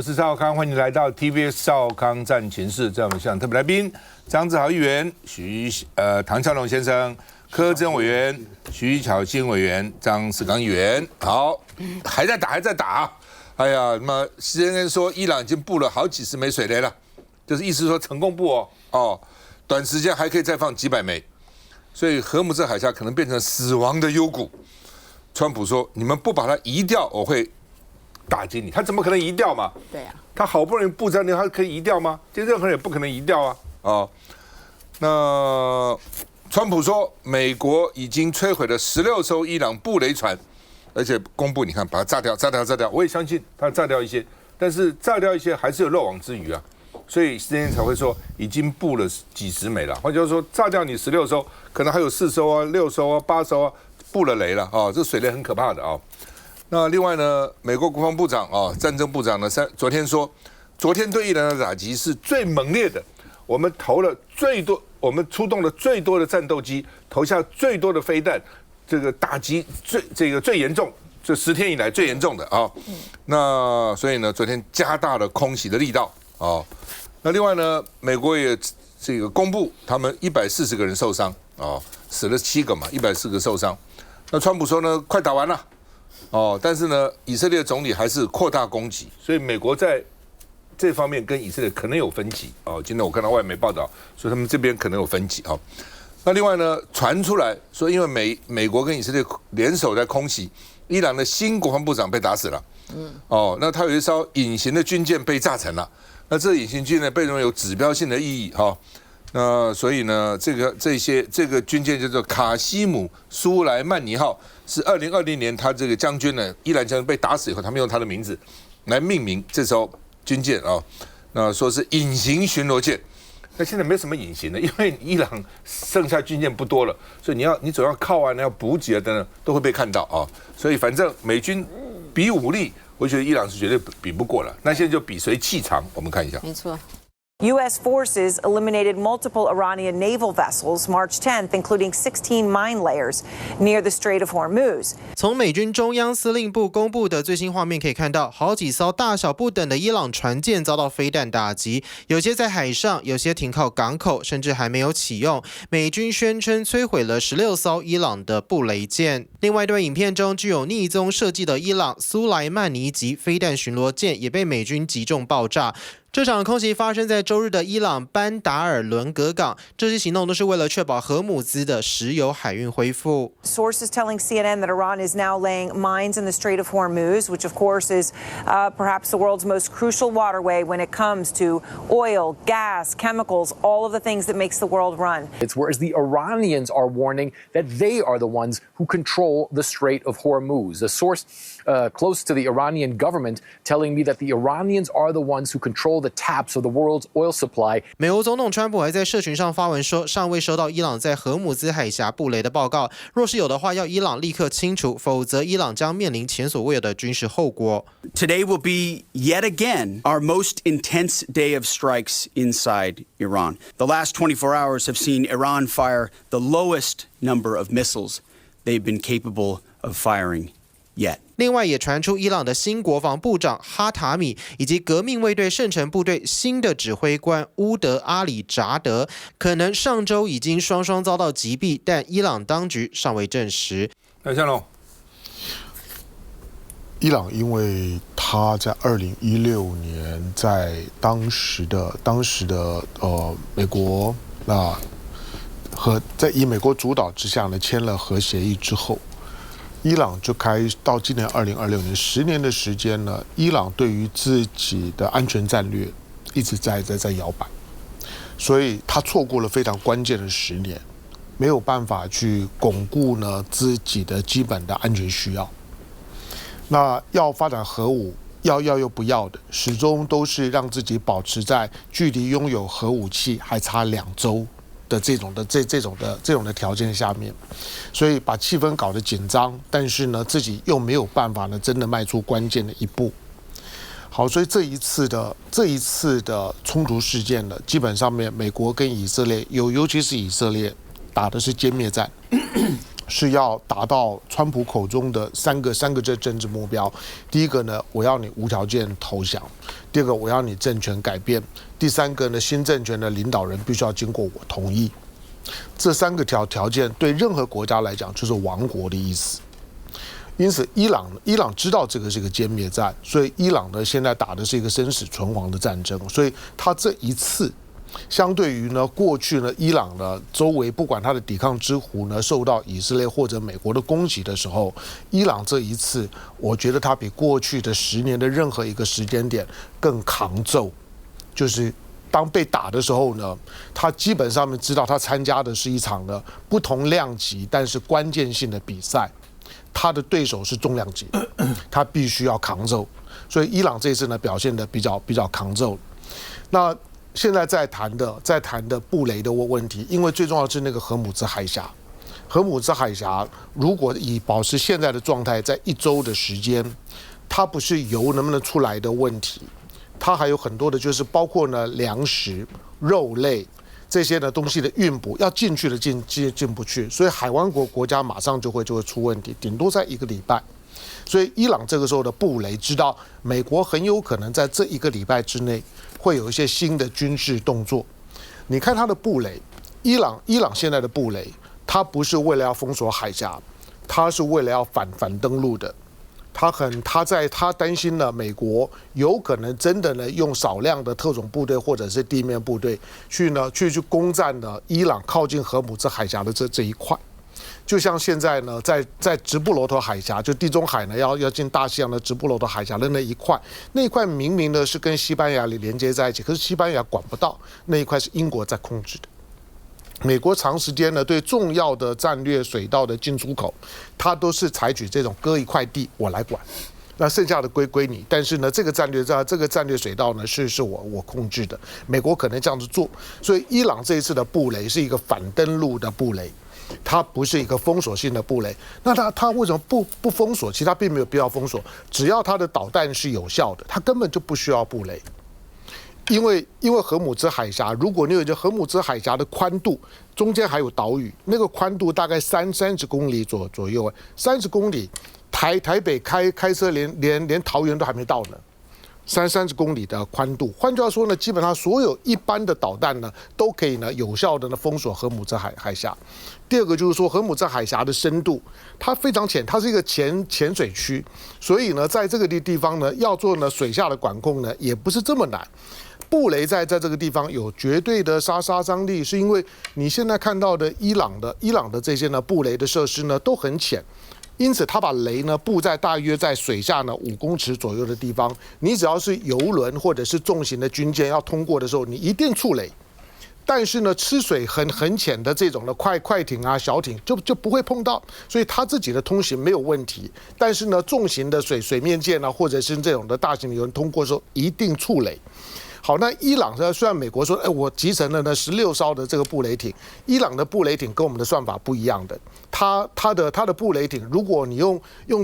是赵少康，欢迎来到 TVS 赵康战情室。在我们现场特别来宾，张志豪议员、唐湘龙先生、柯志恩委员、徐巧芯委员、张世刚议员。好，还在打。哎呀，那么 CNN 说伊朗已经布了好几十枚水雷了，就是意思说成功布哦，短时间还可以再放几百枚，所以荷姆斯海峡可能变成死亡的幽谷。川普说：“你们不把它移掉，我会打击你。”他怎么可能移掉嘛？对呀，他好不容易布在那，他可以移掉吗？这任何人也不可能移掉啊！哦，那川普说，美国已经摧毁了16艘伊朗布雷船，而且公布，你看把它炸掉。我也相信他炸掉一些，但是炸掉一些还是有漏网之鱼啊，所以CNN才会说已经布了几十枚了。换句话说，炸掉你16艘，可能还有4艘啊、6艘啊、8艘啊。布了雷了啊！这水雷很可怕的啊。那另外呢，美国国防部长啊，战争部长呢，昨天说，昨天对伊朗的打击是最猛烈的，我们出动了最多的战斗机，投下最多的飞弹，这个打击最严重，这10天以来最严重的啊。那所以呢，昨天加大了空袭的力道啊。那另外呢，美国也这个公布他们140个人受伤啊，死了7个嘛，140个受伤。那川普说呢，快打完了，但是呢，以色列总理还是扩大攻击，所以美国在这方面跟以色列可能有分歧今天我看到外媒报道说他们这边可能有分歧那另外呢，传出来说，因为美国跟以色列联手在空袭，伊朗的新国防部长被打死了，那他有一艘隐形的军舰被炸沉了，那这隐形军舰被认为有指标性的意义那所以呢，这个军舰叫做卡西姆苏莱曼尼号，是2020年他这个将军呢，伊朗将军被打死以后，他们用他的名字来命名这艘军舰那说是隐形巡逻舰。那现在没什么隐形的，因为伊朗剩下军舰不多了，所以你总要靠岸，要补给等等都会被看到所以反正美军比武力，我觉得伊朗是绝对比不过了。那现在就比谁气长，我们看一下。没错。U.S. forces eliminated multiple Iranian naval vessels March 10th, including 16 mine layers near the Strait of Hormuz. 从美军中央司令部公布的最新画面可以看到，好几艘大小不等的伊朗船舰遭到飞弹打击，有些在海上，有些停靠港口，甚至还没有启用。美军宣称摧毁了16艘伊朗的布雷舰。另外，对影片中具有逆踪设计的伊朗苏莱曼尼级飞弹巡逻舰也被美军击中爆炸。这场空袭发生在周日的伊朗班达尔伦格港，这些行动都是为了确保荷姆兹的石油海运恢复。Sources telling CNN that Iran is now laying mines in the Strait of Hormuz, which of course is perhaps the world's most crucial waterway when it comes to oil, gas, chemicals, all of the things that makes the world run. It's whereas the Iranians are warning that they are the ones who control the Strait of Hormuz. A source close to the Iranian government telling me that the Iranians are the ones who control the taps of the world's oil supply. 美国总统川普还在社群上发文说，尚未收到伊朗在荷姆兹海峡布雷的报告，若是有的话，要伊朗立刻清除，否则伊朗将面临前所未有的军事后果。Today will be yet again our most intense day of strikes inside Iran. The last 24 hours have seen Iran fire the lowest number of missiles they've been capable of firing yet. 另外也传出伊朗的新国防部长哈塔米以及革命卫队圣城部队新的指挥官乌德阿里扎德可能上周已经双双遭到击毙，但伊朗当局尚未证实。向龙，伊朗因为他在2016年在当时的美国和在以美国主导之下呢签了核协议之后，伊朗就到今年2026年10年的时间呢，伊朗对于自己的安全战略一直在摇摆，所以他错过了非常关键的10年，没有办法去巩固呢自己的基本的安全需要。那要发展核武，要又不要的，始终都是让自己保持在距离拥有核武器还差2周的这种的条件下面，所以把气氛搞得紧张，但是呢，自己又没有办法呢，真的迈出关键的一步。好，所以这一次的冲突事件呢，基本上面美国跟以色列尤其是以色列打的是歼灭战，是要达到川普口中的三个政治目标。第一个呢，我要你无条件投降；第二个，我要你政权改变；第三个呢，新政权的领导人必须要经过我同意。这3个条件对任何国家来讲就是亡国的意思。因此，伊朗知道这个是一个歼灭战，所以伊朗呢现在打的是一个生死存亡的战争。所以他这一次，相对于呢过去呢伊朗呢周围不管他的抵抗之湖呢受到以色列或者美国的攻击的时候，伊朗这一次，我觉得他比过去的10年的任何一个时间点更抗揍，就是当被打的时候呢，他基本上面知道他参加的是一场呢不同量级但是关键性的比赛。他的对手是重量级，他必须要抗揍，所以伊朗这次呢表现的比较抗揍。那现在在谈的布雷的问题，因为最重要的是那个荷姆兹海峡。荷姆兹海峡如果以保持现在的状态，在1周的时间，它不是油能不能出来的问题，它还有很多的就是包括呢粮食、肉类。这些的东西的运补要进去的进不去，所以海湾国家马上就会出问题，顶多在1个礼拜。所以伊朗这个时候的布雷知道，美国很有可能在这1个礼拜之内会有一些新的军事动作。你看他的布雷，伊朗现在的布雷，他不是为了要封锁海峡，他是为了要反登陆的。他担心呢，美国有可能真的呢用少量的特种部队或者是地面部队去攻占呢伊朗靠近荷姆兹海峡的这一块。就像现在呢，在直布罗陀海峡，就地中海呢要进大西洋的直布罗陀海峡的那一块明明呢是跟西班牙连接在一起，可是西班牙管不到，那一块是英国在控制的。美国长时间呢对重要的战略水道的进出口，它都是采取这种割一块地我来管，那剩下的归你。但是呢，这个战略水道呢是我控制的。美国可能这样子做，所以伊朗这一次的布雷是一个反登陆的布雷，它不是一个封锁性的布雷。那它为什么不封锁？其实它并没有必要封锁，只要它的导弹是有效的，它根本就不需要布雷。因为荷姆兹海峡，如果你有一个荷姆兹海峡的宽度，中间还有岛屿，那个宽度大概30公里左右，30公里，台北开车连桃园都还没到呢，30公里的宽度。换句话说呢，基本上所有一般的导弹呢，都可以呢有效的封锁荷姆兹海峡。第二个就是说，荷姆兹海峡的深度它非常浅，它是一个潜水区，所以呢，在这个地方呢，要做呢水下的管控呢，也不是这么难。布雷在这个地方有绝对的杀伤力，是因为你现在看到的伊朗的这些呢布雷的设施呢都很浅，因此他把雷呢布在大约在水下呢5公尺左右的地方，你只要是油轮或者是重型的军舰要通过的时候，你一定触雷。但是呢，吃水很浅的这种的快艇啊、小艇就不会碰到，所以他自己的通行没有问题。但是呢，重型的水面舰啊，或者是这种的大型的油轮通过的时候，一定触雷。好，那伊朗呢？虽然美国说，我集成了呢16艘的这个布雷艇，伊朗的布雷艇跟我们的算法不一样的。它的布雷艇，如果你用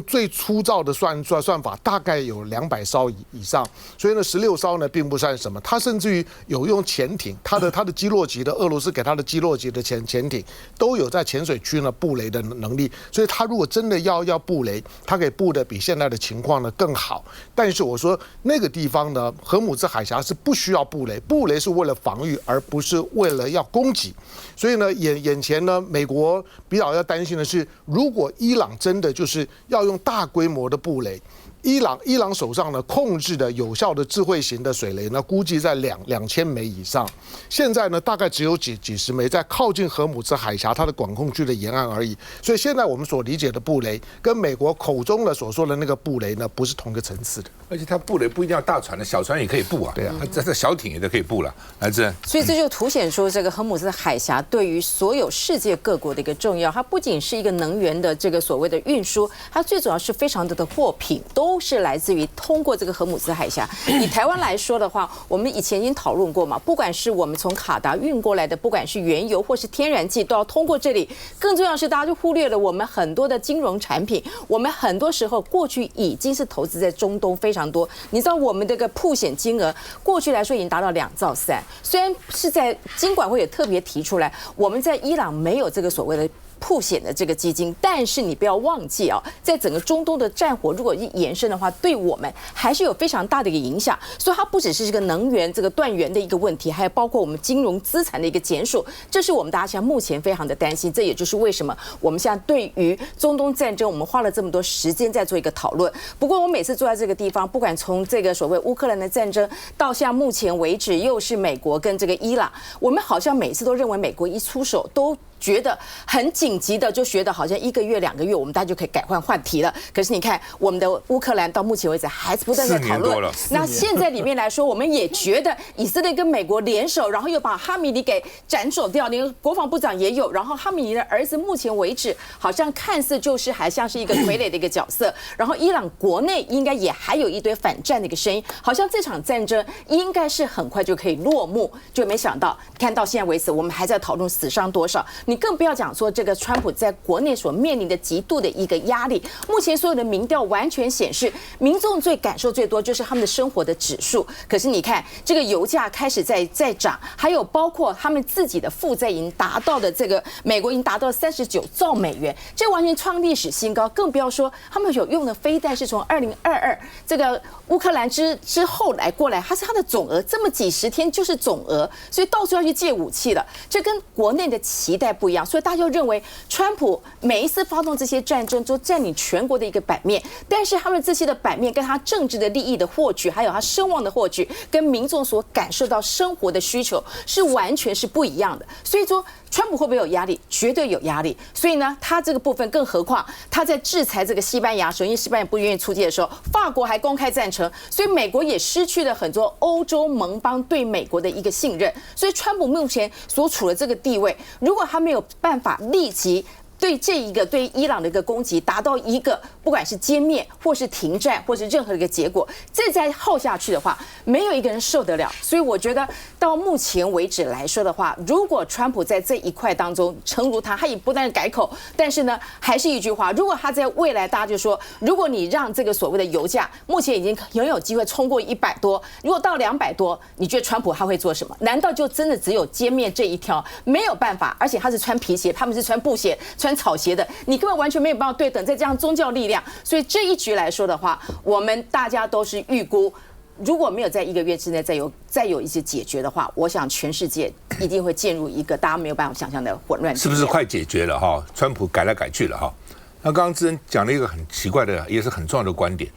最粗糙的算法，大概有200艘以上，所以呢16艘呢并不算什么。它甚至于有用潜艇，它的基洛级的俄罗斯给它的基洛级的潜艇都有在潜水区呢布雷的能力，所以它如果真的要布雷，它可以布的比现在的情况呢更好。但是我说那个地方呢，荷姆兹海峡是不需要布雷，布雷是为了防御，而不是为了要攻击。所以呢，眼前呢，美国比较要担心的是，如果伊朗真的就是要用大规模的布雷，伊朗手上呢控制的有效的智慧型的水雷呢，估计在2000枚以上。现在呢，大概只有几十枚在靠近荷姆兹海峡它的管控区的沿岸而已。所以现在我们所理解的布雷，跟美国口中的所说的那个布雷呢，不是同一个层次的。而且它布雷不一定要大船的，小船也可以布啊。对啊，这小艇也都可以布了。来自，所以这就凸显出这个荷姆兹海峡对于所有世界各国的一个重要。它不仅是一个能源的这个所谓的运输，它最主要是非常多的货品都是来自于通过这个荷姆兹海峡。以台湾来说的话，我们以前已经讨论过嘛，不管是我们从卡达运过来的，不管是原油或是天然气，都要通过这里。更重要的是，大家就忽略了我们很多的金融产品，我们很多时候过去已经是投资在中东非常多。你知道我们这个曝险金额过去来说已经达到2兆3，虽然是在金管会也特别提出来，我们在伊朗没有这个所谓的曝险的这个基金。但是你不要忘记啊，在整个中东的战火如果一延伸的话，对我们还是有非常大的一个影响。所以它不只是这个能源这个断源的一个问题，还有包括我们金融资产的一个减数，这是我们大家现在目前非常的担心。这也就是为什么我们现在对于中东战争，我们花了这么多时间在做一个讨论。不过我每次坐在这个地方，不管从这个所谓乌克兰的战争到像目前为止又是美国跟这个伊朗，我们好像每次都认为美国一出手都觉得很紧急的，就觉得好像1个月2个月我们大家就可以改换题了。可是你看我们的乌克兰到目前为止还是不断在讨论。那现在里面来说，我们也觉得以色列跟美国联手，然后又把哈米尼给斩首掉，连国防部长也有。然后哈米尼的儿子目前为止好像看似就是还像是一个傀儡的一个角色。然后伊朗国内应该也还有一堆反战的一个声音，好像这场战争应该是很快就可以落幕，就没想到看到现在为止，我们还在讨论死伤多少。你更不要讲说这个川普在国内所面临的极度的一个压力。目前所有的民调完全显示，民众最感受最多就是他们的生活的指数。可是你看，这个油价开始在涨，还有包括他们自己的负债已经达到的这个美国已经达到39兆美元，这完全创历史新高。更不要说他们有用的飞弹是从2022这个乌克兰之后来过来，它是它的总额，这么几十天就是总额，所以到处要去借武器了。这跟国内的期待不一样，所以大家就认为川普每一次发动这些战争都占领全国的一个版面，但是他们这些的版面跟他政治的利益的获取，还有他声望的获取，跟民众所感受到生活的需求是完全是不一样的。所以说川普会不会有压力？绝对有压力。所以呢，他这个部分，更何况他在制裁这个西班牙时候，因为西班牙不愿意出界的时候，法国还公开赞成，所以美国也失去了很多欧洲盟邦对美国的一个信任。所以川普目前所处的这个地位，如果他没有办法立即对对伊朗的一个攻击达到一个不管是歼灭或是停战或是任何一个结果，这再耗下去的话，没有一个人受得了。所以我觉得到目前为止来说的话，如果川普在这一块当中，诚如他也不但改口，但是呢，还是一句话，如果他在未来，大家就说，如果你让这个所谓的油价目前已经很有机会冲过100多，如果到200多，你觉得川普他会做什么？难道就真的只有歼灭这一条？没有办法，而且他是穿皮鞋，他们是穿布鞋、穿草鞋的，你根本完全没有办法对等。再加上宗教力量，所以这一局来说的话，我们大家都是预估，如果没有在1个月之内再有一些解决的话，我想全世界一定会进入一个大家没有办法想象的混乱。是不是快解决了哈？川普改来改去了哈。那刚刚智恩讲了一个很奇怪的，也是很重要的观点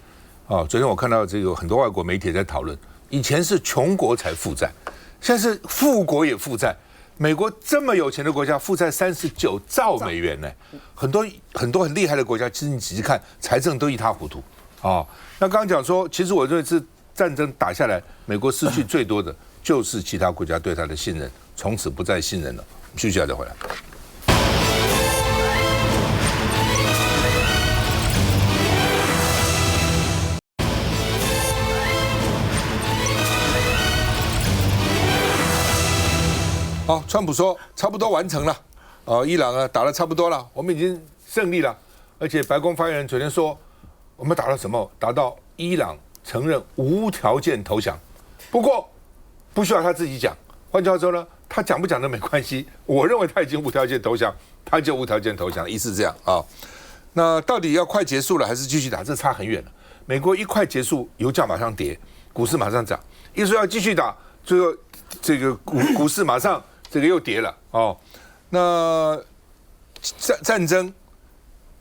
哦。昨天我看到这个很多外国媒体在讨论，以前是穷国才负债，现在是富国也负债。美国这么有钱的国家，负债39兆美元呢，很多很厉害的国家，其实你仔细看，财政都一塌糊涂啊。那刚刚讲说，其实我认为是战争打下来，美国失去最多的就是其他国家对他的信任，从此不再信任了。休息一下再回来。好，川普说差不多完成了，伊朗啊打得差不多了，我们已经胜利了，而且白宫发言人昨天说，我们打到什么？打到伊朗承认无条件投降，不过不需要他自己讲，换句话说呢，他讲不讲都没关系，我认为他已经无条件投降，他就无条件投降，意思是这样啊。那到底要快结束了还是继续打？这差很远了。美国一快结束，油价马上跌，股市马上涨；一说要继续打，最后这个股市马上。这个又跌了哦。那战争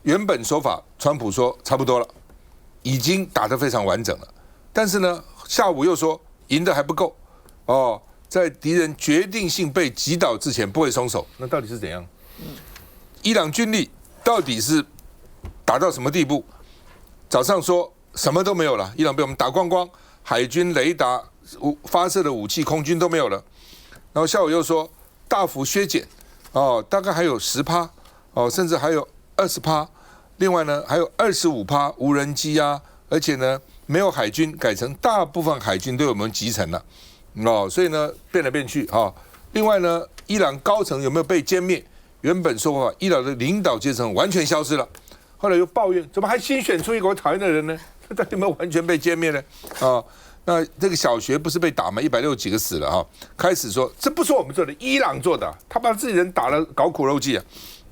原本说法，川普说差不多了，已经打得非常完整了。但是呢，下午又说赢得还不够哦，在敌人决定性被击倒之前不会松手。那到底是怎样？伊朗军力到底是打到什么地步？早上说什么都没有了，伊朗被我们打光光，海军、雷达、发射的武器、空军都没有了。然后下午又说大幅削减，哦，大概还有10%，哦，甚至还有20%。另外呢，还有25%无人机啊，而且呢，没有海军，改成大部分海军对我们集成了，哦，所以呢，变来变去啊。另外呢，伊朗高层有没有被歼灭？原本说法，伊朗的领导阶层完全消失了，后来又抱怨，怎么还新选出一个我讨厌的人呢？他到底有没有完全被歼灭呢？啊？那这个小学不是被打吗？160几个死了哈。开始说这不是我们做的，伊朗做的，他把自己人打了，搞苦肉计啊！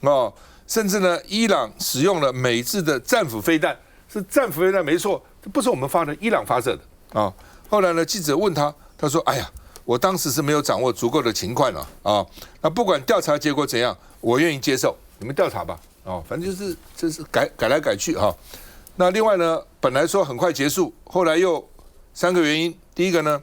哦，甚至呢，伊朗使用了美制的战斧飞弹，是战斧飞弹没错，这不是我们发的，伊朗发射的啊。后来呢，记者问他，他说：“哎呀，我当时是没有掌握足够的情况了啊。那不管调查结果怎样，我愿意接受，你们调查吧。哦，反正就是这是改来改去哈。那另外呢，本来说很快结束，后来又3个原因。第一个呢，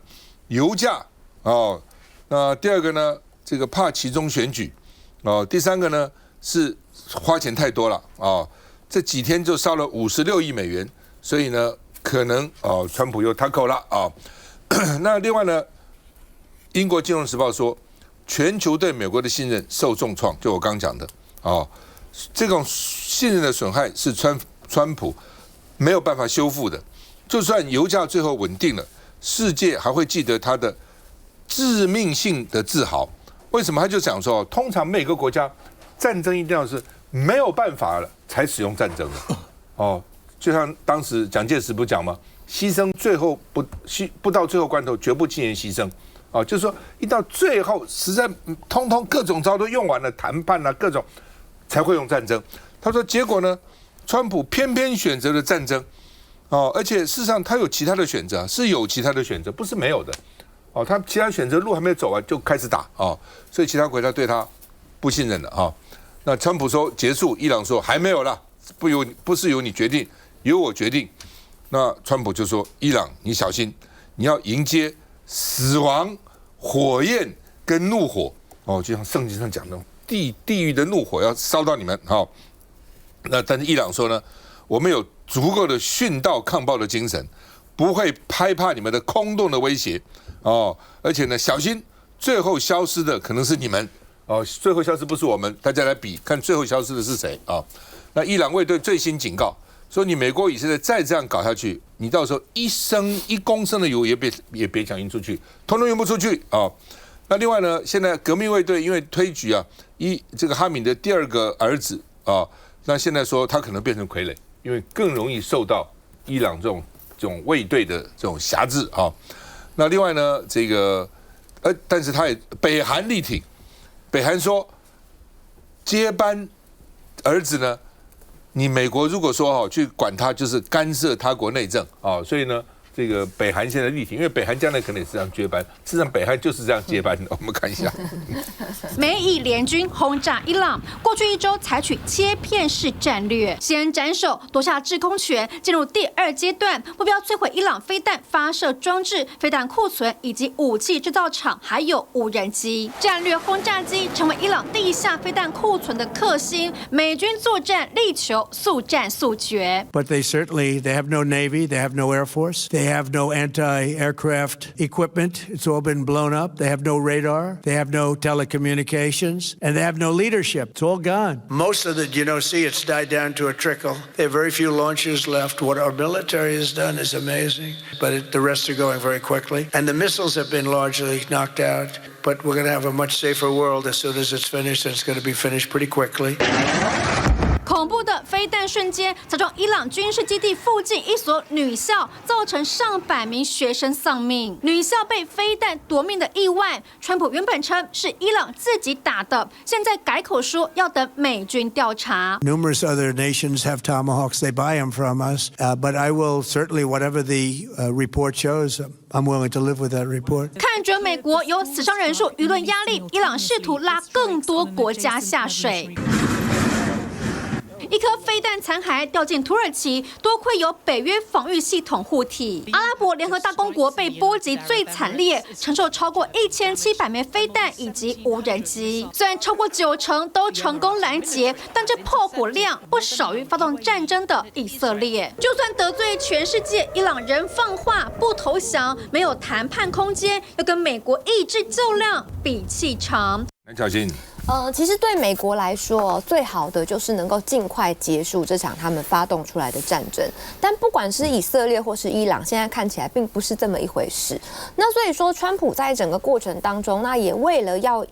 油价哦，那第二个呢，这个怕期中选举哦，第三个呢是花钱太多了哦，这几天就烧了56亿美元，所以呢，可能哦，川普又 tackle 了啊。那另外呢，英国金融时报说，全球对美国的信任受重创，就我刚讲的哦，这种信任的损害是川普没有办法修复的。就算油价最后稳定了，世界还会记得他的致命性的自豪。为什么？他就讲说，通常每个国家战争一定要是没有办法了才使用战争的哦。就像当时蒋介石不讲吗？牺牲最后不到最后关头，绝不轻言牺牲。哦，就是说一到最后，实在通通各种招都用完了，谈判啊各种才会用战争。他说，结果呢，川普偏偏选择了战争。哦，而且事实上他有其他的选择，是有其他的选择，不是没有的。哦，他其他选择路还没有走完就开始打哦，所以其他国家对他不信任了啊、哦。那川普说结束，伊朗说还没有啦，不是由你决定，由我决定。那川普就说，伊朗你小心，你要迎接死亡、火焰跟怒火哦，就像圣经上讲的地狱的怒火要烧到你们哦。那但是伊朗说呢，我们有足够的殉道抗暴的精神，不会害怕你们的空洞的威胁哦，而且呢，小心最后消失的可能是你们哦，最后消失不是我们，大家来比看最后消失的是谁啊、哦？那伊朗卫队最新警告说，你美国以色列再这样搞下去，你到时候1公升的油也别想运出去，通通运不出去啊、哦。那另外呢，现在革命卫队因为推举啊，这个哈敏的第2个儿子啊、哦，那现在说他可能变成傀儡。因为更容易受到伊朗这种卫队的这种辖制啊。那另外呢，这个但是他也北韩力挺，北韩说接班儿子呢，你美国如果说去管他，就是干涉他国内政啊。所以呢，这个北韩现在力挺，因为北韩将来可能也是这样接班，事实上北韩就是这样接班的。我们看一下，美以联军轰炸伊朗，过去1周采取切片式战略，先斩首夺下制空权，进入第2阶段，目标摧毁伊朗飞弹发射装置、飞弹库存以及武器制造厂，还有无人机。战略轰炸机成为伊朗地下飞弹库存的克星，美军作战力求速战速决。But they have no Navy, they have no Air Force, they have no anti-aircraft equipment. It's all been blown up. They have no radar, they have no telecommunications, and they have no leadership. It's all gone. Most of it, see, it's died down to a trickle. They have very few launchers left. What our military has done is amazing, but the rest are going very quickly. And the missiles have been largely knocked out. But we're going to have a much safer world as soon as it's finished, and it's going to be finished pretty quickly. 恐怖的飞弹瞬间砸中伊朗军事基地附近一所女校，造成上百名学生丧命。女校被飞弹夺命的意外，川普原本称是伊朗自己打的，现在改口说要等美军调查。Numerous other nations have tomahawks. They buy them from us. But I will certainly, whatever the report shows, I'm willing to live with that report. 看准美国有死伤人数，舆论压力，伊朗试图拉更多国家下水。一颗飞弹残骸掉进土耳其，多亏有北约防御系统护体。阿拉伯联合大公国被波及最惨烈，承受超过1700枚飞弹以及无人机。虽然超过90%都成功拦截，但这炮火量不少于发动战争的以色列。就算得罪全世界，伊朗人放话不投降，没有谈判空间，要跟美国意志较量，比气长。南小新。其实对美国来说，最好的就是能够尽快结束这场他们发动出来的战争。但不管是以色列或是伊朗，现在看起来并不是这么一回事。那所以说，川普在整个过程当中，那也为了要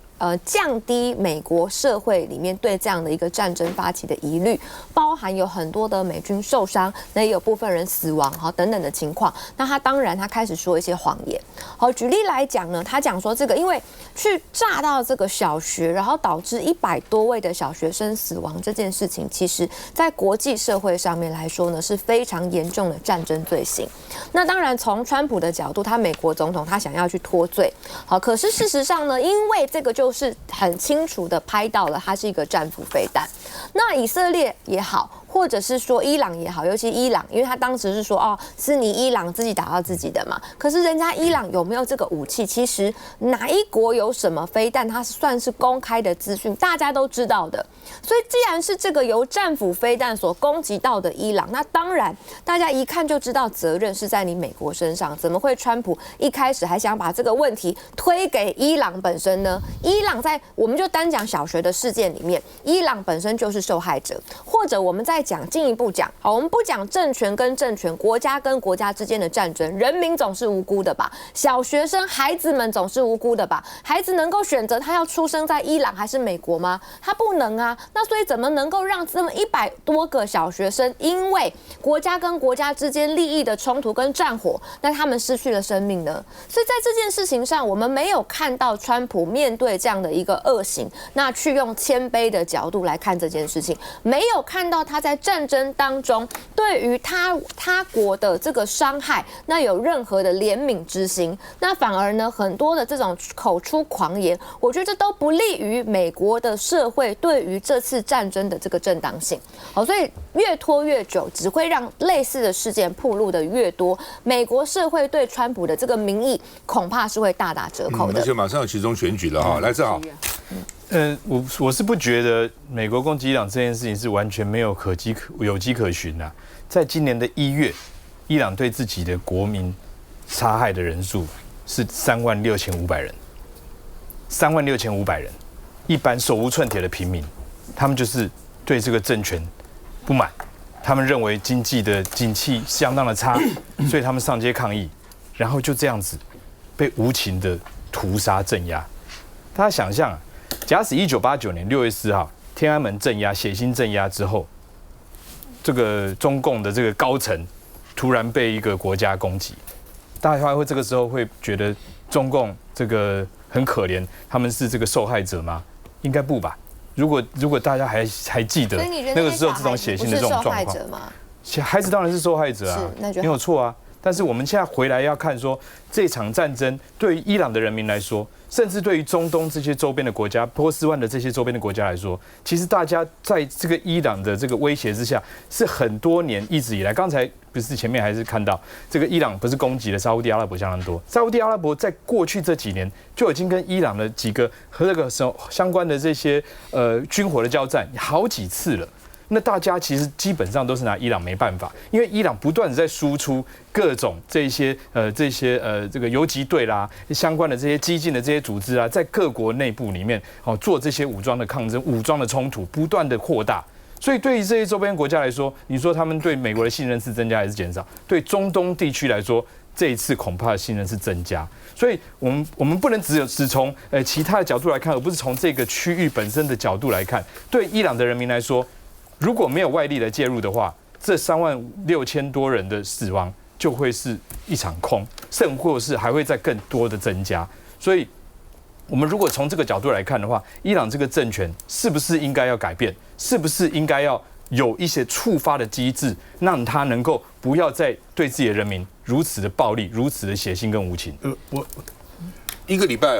降低美国社会里面对这样的一个战争发起的疑虑，包含有很多的美军受伤，那也有部分人死亡等等的情况。那他当然他开始说一些谎言。好，举例来讲呢，他讲说这个因为去炸到这个小学，然后导致100多位的小学生死亡这件事情，其实在国际社会上面来说呢是非常严重的战争罪行。那当然从川普的角度，他美国总统他想要去脱罪，好，可是事实上呢，因为这个就是很清楚的拍到了它是一个战斧飞弹。那以色列也好，或者是说伊朗也好，尤其伊朗，因为他当时是说是你伊朗自己打到自己的嘛。可是人家伊朗有没有这个武器？其实哪一国有什么飞弹，它算是公开的资讯，大家都知道的。所以既然是这个由战斧飞弹所攻击到的伊朗，那当然大家一看就知道责任是在你美国身上。怎么会川普一开始还想把这个问题推给伊朗本身呢？伊朗在我们就单讲小学的事件里面，伊朗本身就是受害者，或者我们再进一步讲，好，我们不讲政权跟政权、国家跟国家之间的战争，人民总是无辜的吧？小学生、孩子们总是无辜的吧？孩子能够选择他要出生在伊朗还是美国吗？他不能啊。那所以怎么能够让这么100多个小学生因为国家跟国家之间利益的冲突跟战火，那他们失去了生命呢？所以在这件事情上，我们没有看到川普面对这样的一个恶行，那去用谦卑的角度来看这件事情，没有看到他在战争当中对于他国的这个伤害，那有任何的怜悯之心，那反而呢很多的这种口出狂言，我觉得这都不利于美国的社会对于这次战争的这个正当性。好，所以越拖越久，只会让类似的事件暴露的越多，美国社会对川普的这个民意恐怕是会大打折扣的。而且马上有期中选举了哈，来正好。我是不觉得美国攻击伊朗这件事情是完全没有有迹可循的。在今年的1月，伊朗对自己的国民杀害的人数是36500人，36500人，一般手无寸铁的平民，他们就是对这个政权不满，他们认为经济的景气相当的差，所以他们上街抗议，然后就这样子被无情的屠杀镇压。大家想象假使1989年6月4号天安门镇压、血腥镇压之后，这个中共的这个高层突然被一个国家攻击，大家会这个时候会觉得中共这个很可怜，他们是这个受害者吗？应该不吧。如果大家还记得那个时候这种血腥的这种状况，孩子当然是受害者啊，没有错啊。但是我们现在回来要看说，这场战争对于伊朗的人民来说，甚至对于中东这些周边的国家、波斯湾的这些周边的国家来说，其实大家在这个伊朗的这个威胁之下，是很多年一直以来。刚才不是前面还是看到这个伊朗不是攻击了沙烏地阿拉伯相当多，沙烏地阿拉伯在过去这几年就已经跟伊朗的几个和那个相关的这些军火的交战好几次了。那大家其实基本上都是拿伊朗没办法，因为伊朗不断的在输出各种这些这个游击队啦，相关的这些激进的这些组织啊，在各国内部里面做这些武装的抗争、武装的冲突，不断的扩大。所以对于这些周边国家来说，你说他们对美国的信任是增加还是减少？对中东地区来说，这一次恐怕信任是增加。所以我们不能只从其他的角度来看，而不是从这个区域本身的角度来看。对伊朗的人民来说，如果没有外力的介入的话，这36000多人的死亡就会是一场空，甚或是还会再更多的增加。所以，我们如果从这个角度来看的话，伊朗这个政权是不是应该要改变？是不是应该要有一些触发的机制，让他能够不要再对自己的人民如此的暴力、如此的血腥跟无情？我一个礼拜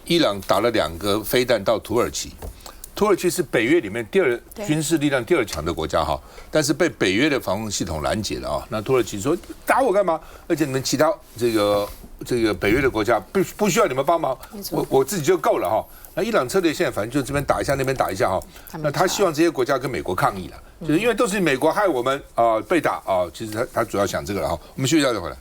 伊朗打了2个飞弹到土耳其。土耳其是北约里面军事力量第2强的国家哈，但是被北约的防空系统拦截了啊。那土耳其说打我干嘛？而且你们其他这个北约的国家不需要你们帮忙，我自己就够了哈。那伊朗策略现在反正就这边打一下，那边打一下哈。那他希望这些国家跟美国抗议了，就是因为都是美国害我们被打啊。其实他主要想这个了哈。我们休息一下再回来。